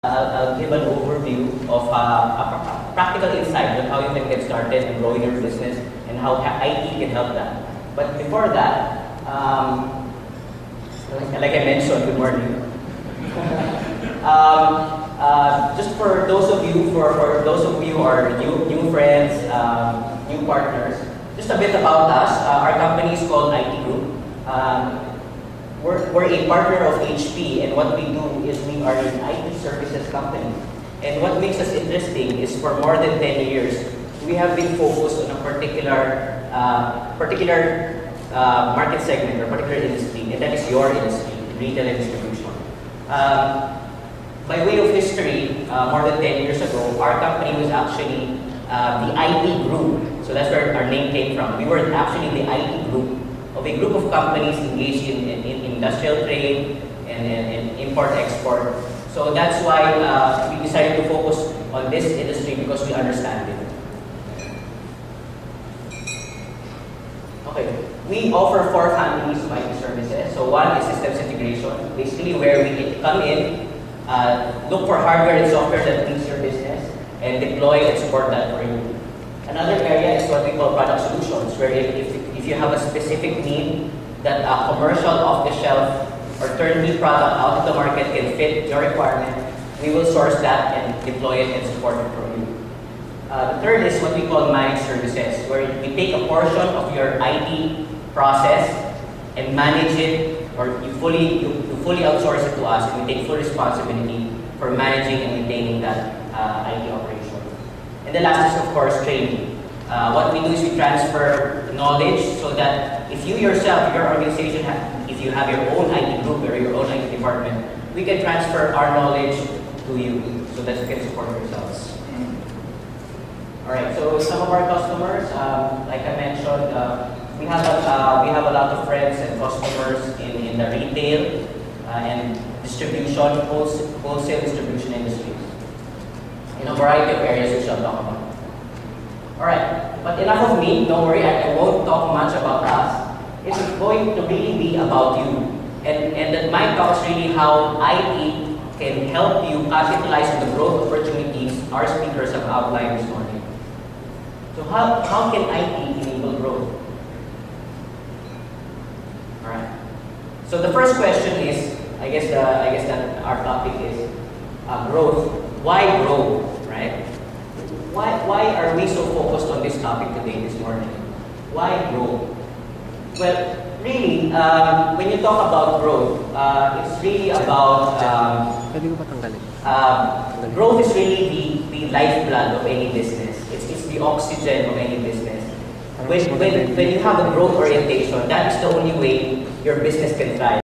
I'll give an overview of a practical insight on how you can get started and grow your business and how IT can help that. But before that, like I mentioned, good morning. Just for those of you, for those of you who are new friends, new partners, just a bit about us. Our company is called IT Group. We're a partner of HP, and what we do is we are an IT services company. And what makes us interesting is for more than 10 years, we have been focused on a particular market segment or particular industry, and that is your industry, retail and distribution. By way of history, more than 10 years ago, our company was actually the IT Group. So that's where our name came from. We were actually the IT Group of a group of companies engaged in industrial trade and import-export. So that's why we decided to focus on this industry because we understand it. Okay, we offer 4 families of IT services. So one is systems integration, basically where we come in, look for hardware and software that meets your business, and deploy and support that for you. Another area is what we call product solutions, where if you have a specific need that a commercial off-the-shelf or turnkey product out of the market can fit your requirement, we will source that and deploy it and support it for you. The third is what we call managed services, where we take a portion of your IT process and manage it, or you fully outsource it to us, and we take full responsibility for managing and maintaining that IT operation. And the last is, of course, training. What we do is we transfer knowledge so that if you yourself, your organization, if you have your own IT group or your own IT department, we can transfer our knowledge to you so that you can support yourselves. Alright, so some of our customers, like I mentioned, we have a lot of friends and customers in the retail and distribution, wholesale distribution industries, in a variety of areas which I'll talk about. Alright, but enough of me, don't worry, I won't talk much about us. It's going to really be about you. And that my talk is really how IT can help you capitalize on the growth opportunities our speakers have outlined this morning. So how can IT enable growth? Alright. So the first question is, I guess that our topic is growth. Why grow, right? Why are we so focused on this topic today, this morning? Why grow? Well, really, when you talk about growth, it's really about growth is really the lifeblood of any business. It's the oxygen of any business. When you have a growth orientation, that is the only way your business can thrive.